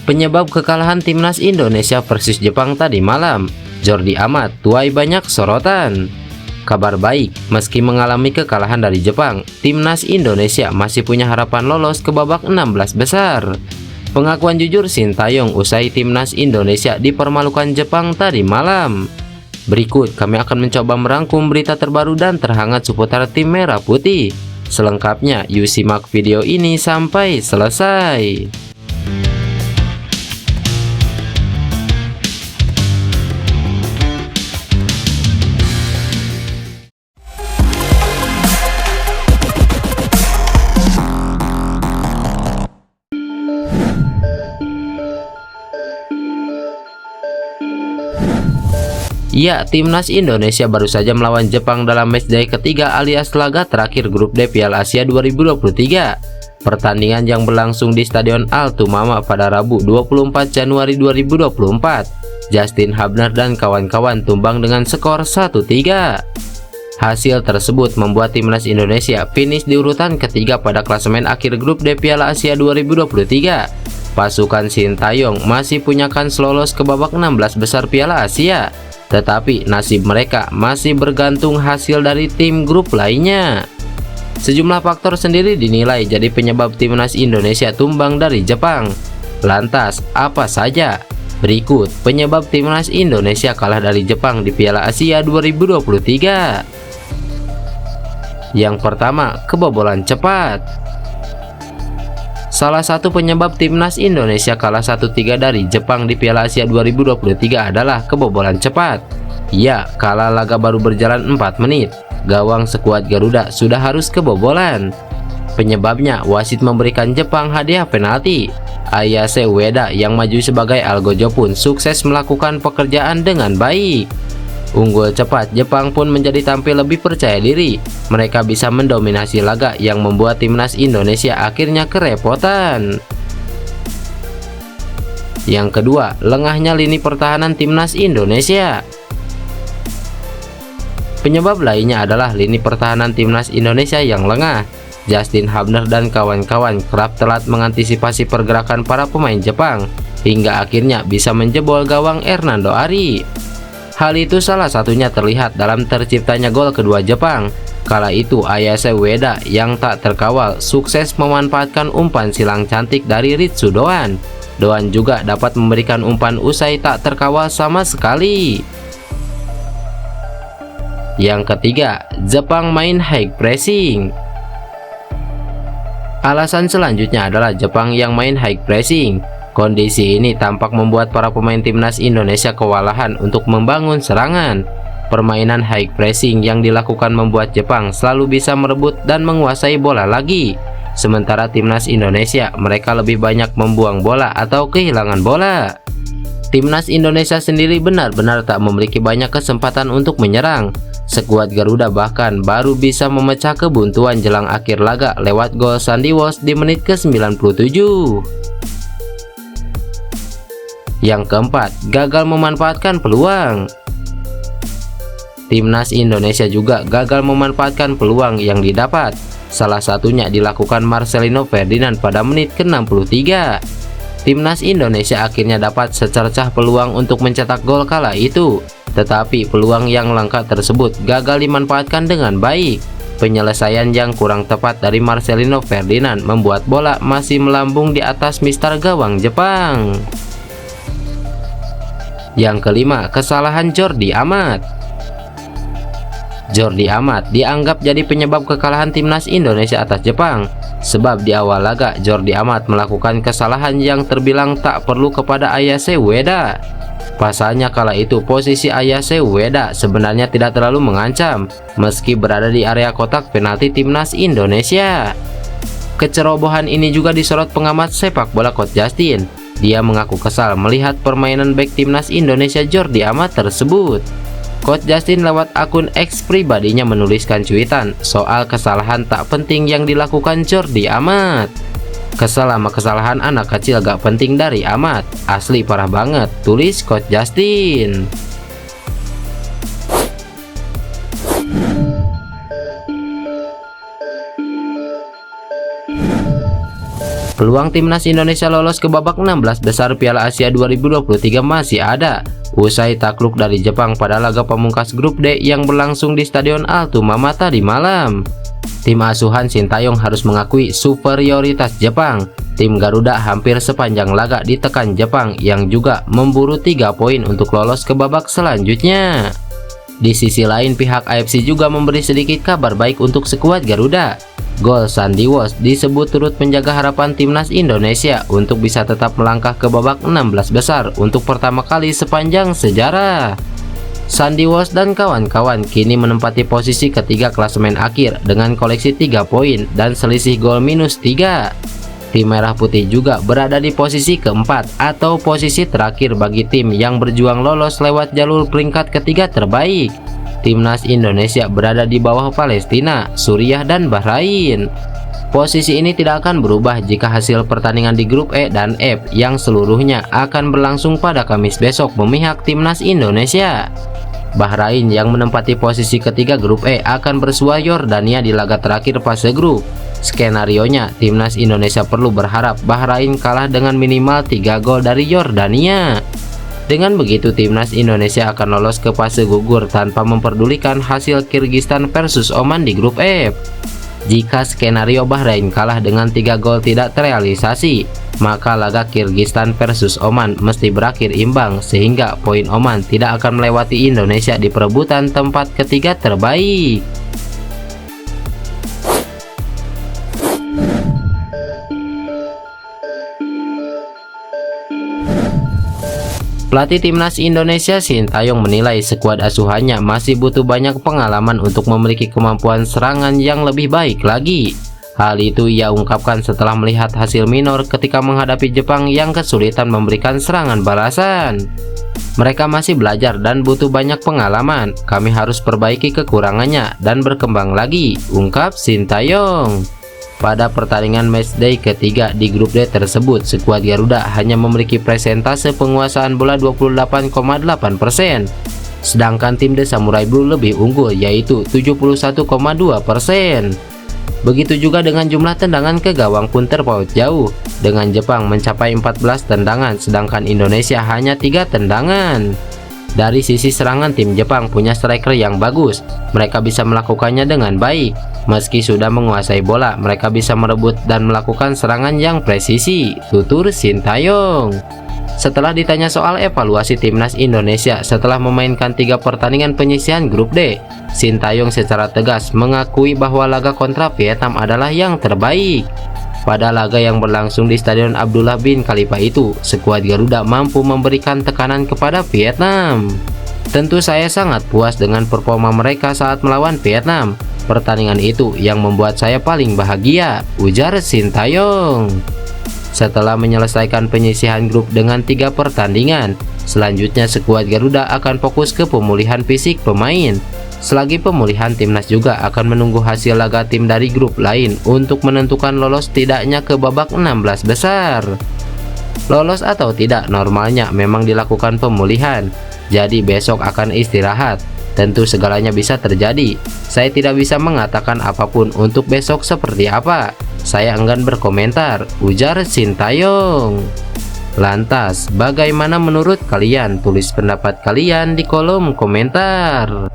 Penyebab kekalahan timnas Indonesia versus Jepang tadi malam, Jordi Amat tuai banyak sorotan. Kabar baik, meski mengalami kekalahan dari Jepang, timnas Indonesia masih punya harapan lolos ke babak 16 besar. Pengakuan jujur Sintayong usai timnas Indonesia dipermalukan Jepang tadi malam. Berikut kami akan mencoba merangkum berita terbaru dan terhangat seputar tim merah putih. Selengkapnya, yuk simak video ini sampai selesai. Ya, timnas Indonesia baru saja melawan Jepang dalam matchday ketiga alias laga terakhir grup D Piala Asia 2023. Pertandingan yang berlangsung di Stadion Al-Tumama pada Rabu 24 Januari 2024. Justin Hubner dan kawan-kawan tumbang dengan skor 1-3. Hasil tersebut membuat timnas Indonesia finish di urutan ketiga pada klasemen akhir grup D Piala Asia 2023. Pasukan Sintayong masih punya kans lolos ke babak 16 besar Piala Asia. Tetapi nasib mereka masih bergantung hasil dari tim grup lainnya. Sejumlah faktor sendiri dinilai jadi penyebab timnas Indonesia tumbang dari Jepang. Lantas, apa saja? Berikut penyebab timnas Indonesia kalah dari Jepang di Piala Asia 2023. Yang pertama, kebobolan cepat. Salah satu penyebab timnas Indonesia kalah 1-3 dari Jepang di Piala Asia 2023 adalah kebobolan cepat. Ya, kala laga baru berjalan 4 menit, gawang sekuat Garuda sudah harus kebobolan. Penyebabnya, wasit memberikan Jepang hadiah penalti. Ayase Ueda yang maju sebagai Algojo pun sukses melakukan pekerjaan dengan baik. Unggul cepat, Jepang pun menjadi tampil lebih percaya diri. Mereka bisa mendominasi laga yang membuat timnas Indonesia akhirnya kerepotan. Yang kedua, lengahnya lini pertahanan timnas Indonesia. Penyebab lainnya adalah lini pertahanan timnas Indonesia yang lengah. Justin Hubner dan kawan-kawan kerap telat mengantisipasi pergerakan para pemain Jepang, hingga akhirnya bisa menjebol gawang Hernando Ari. Hal itu salah satunya terlihat dalam terciptanya gol kedua Jepang. Kala itu Ayase Ueda yang tak terkawal sukses memanfaatkan umpan silang cantik dari Ritsu Doan. Doan juga dapat memberikan umpan usai tak terkawal sama sekali. Yang ketiga, Jepang main high pressing. Alasan selanjutnya adalah Jepang yang main high pressing. Kondisi ini tampak membuat para pemain timnas Indonesia kewalahan untuk membangun serangan. Permainan high pressing yang dilakukan membuat Jepang selalu bisa merebut dan menguasai bola lagi. Sementara timnas Indonesia, mereka lebih banyak membuang bola atau kehilangan bola. Timnas Indonesia sendiri benar-benar tak memiliki banyak kesempatan untuk menyerang. Sekuat Garuda bahkan baru bisa memecah kebuntuan jelang akhir laga lewat gol Sandy Walsh di menit ke-97. Yang keempat, gagal memanfaatkan peluang. Timnas Indonesia juga gagal memanfaatkan peluang yang didapat. Salah satunya dilakukan Marcelino Ferdinand pada menit ke-63. Timnas Indonesia akhirnya dapat secercah peluang untuk mencetak gol kala itu. Tetapi peluang yang langka tersebut gagal dimanfaatkan dengan baik. Penyelesaian yang kurang tepat dari Marcelino Ferdinand membuat bola masih melambung di atas mister gawang Jepang. Yang kelima, kesalahan Jordi Amat. Jordi Amat dianggap jadi penyebab kekalahan timnas Indonesia atas Jepang. Sebab di awal laga, Jordi Amat melakukan kesalahan yang terbilang tak perlu kepada Ayase Ueda. Pasalnya kala itu posisi Ayase Ueda sebenarnya tidak terlalu mengancam, meski berada di area kotak penalti timnas Indonesia. Kecerobohan ini juga disorot pengamat sepak bola Coach Justin. Dia mengaku kesal melihat permainan bek timnas Indonesia Jordi Amat tersebut. Coach Justin lewat akun X pribadinya menuliskan cuitan soal kesalahan tak penting yang dilakukan Jordi Amat. Kesal sama kesalahan anak kecil gak penting dari Amat. Asli parah banget, tulis Coach Justin. Peluang timnas Indonesia lolos ke babak 16 besar Piala Asia 2023 masih ada usai takluk dari Jepang pada laga pamungkas grup D yang berlangsung di Stadion Altumama tadi malam. Tim asuhan Sintayong harus mengakui superioritas Jepang. Tim Garuda hampir sepanjang laga ditekan Jepang yang juga memburu 3 poin untuk lolos ke babak selanjutnya. Di sisi lain, pihak AFC juga memberi sedikit kabar baik untuk skuad Garuda. Gol Sandy Walsh disebut turut menjaga harapan timnas Indonesia untuk bisa tetap melangkah ke babak 16 besar untuk pertama kali sepanjang sejarah. Sandy Walsh dan kawan-kawan kini menempati posisi ketiga klasemen akhir dengan koleksi 3 poin dan selisih gol -3. Tim Merah Putih juga berada di posisi keempat atau posisi terakhir bagi tim yang berjuang lolos lewat jalur peringkat ketiga terbaik. Timnas Indonesia berada di bawah Palestina, Suriah, dan Bahrain. Posisi ini tidak akan berubah jika hasil pertandingan di grup E dan F yang seluruhnya akan berlangsung pada Kamis besok memihak timnas Indonesia. Bahrain yang menempati posisi ketiga grup E akan bersua Yordania di laga terakhir fase grup. Skenarionya, timnas Indonesia perlu berharap Bahrain kalah dengan minimal 3 gol dari Yordania. Dengan begitu, timnas Indonesia akan lolos ke fase gugur tanpa memperdulikan hasil Kirgistan versus Oman di grup F. Jika skenario Bahrain kalah dengan 3 gol tidak terrealisasi, maka laga Kirgistan versus Oman mesti berakhir imbang sehingga poin Oman tidak akan melewati Indonesia di perebutan tempat ketiga terbaik. Pelatih timnas Indonesia Sintayong menilai skuad asuhannya masih butuh banyak pengalaman untuk memiliki kemampuan serangan yang lebih baik lagi. Hal itu ia ungkapkan setelah melihat hasil minor ketika menghadapi Jepang yang kesulitan memberikan serangan balasan. Mereka masih belajar dan butuh banyak pengalaman. Kami harus perbaiki kekurangannya dan berkembang lagi, ungkap Sintayong. Pada pertandingan matchday ketiga di grup D tersebut, skuad Garuda hanya memiliki persentase penguasaan bola 28,8%, sedangkan tim The Samurai Blue lebih unggul yaitu 71,2%. Begitu juga dengan jumlah tendangan ke gawang pun terpaut jauh, dengan Jepang mencapai 14 tendangan sedangkan Indonesia hanya 3 tendangan. Dari sisi serangan, tim Jepang punya striker yang bagus. Mereka bisa melakukannya dengan baik. Meski sudah menguasai bola, mereka bisa merebut dan melakukan serangan yang presisi, tutur Sintayong. Setelah ditanya soal evaluasi timnas Indonesia setelah memainkan 3 pertandingan penyisihan grup D, Sintayong secara tegas mengakui bahwa laga kontra Vietnam adalah yang terbaik. Pada laga yang berlangsung di Stadion Abdullah bin Khalifa itu, skuad Garuda mampu memberikan tekanan kepada Vietnam. Tentu saya sangat puas dengan performa mereka saat melawan Vietnam. Pertandingan itu yang membuat saya paling bahagia, ujar Sintayong. Setelah menyelesaikan penyisihan grup dengan 3 pertandingan, selanjutnya skuad Garuda akan fokus ke pemulihan fisik pemain. Selagi pemulihan, timnas juga akan menunggu hasil laga tim dari grup lain untuk menentukan lolos tidaknya ke babak 16 besar. Lolos atau tidak normalnya memang dilakukan pemulihan, jadi besok akan istirahat. Tentu segalanya bisa terjadi. Saya tidak bisa mengatakan apapun untuk besok seperti apa. Saya enggan berkomentar, ujar Sintayong. Lantas, bagaimana menurut kalian? Tulis pendapat kalian di kolom komentar.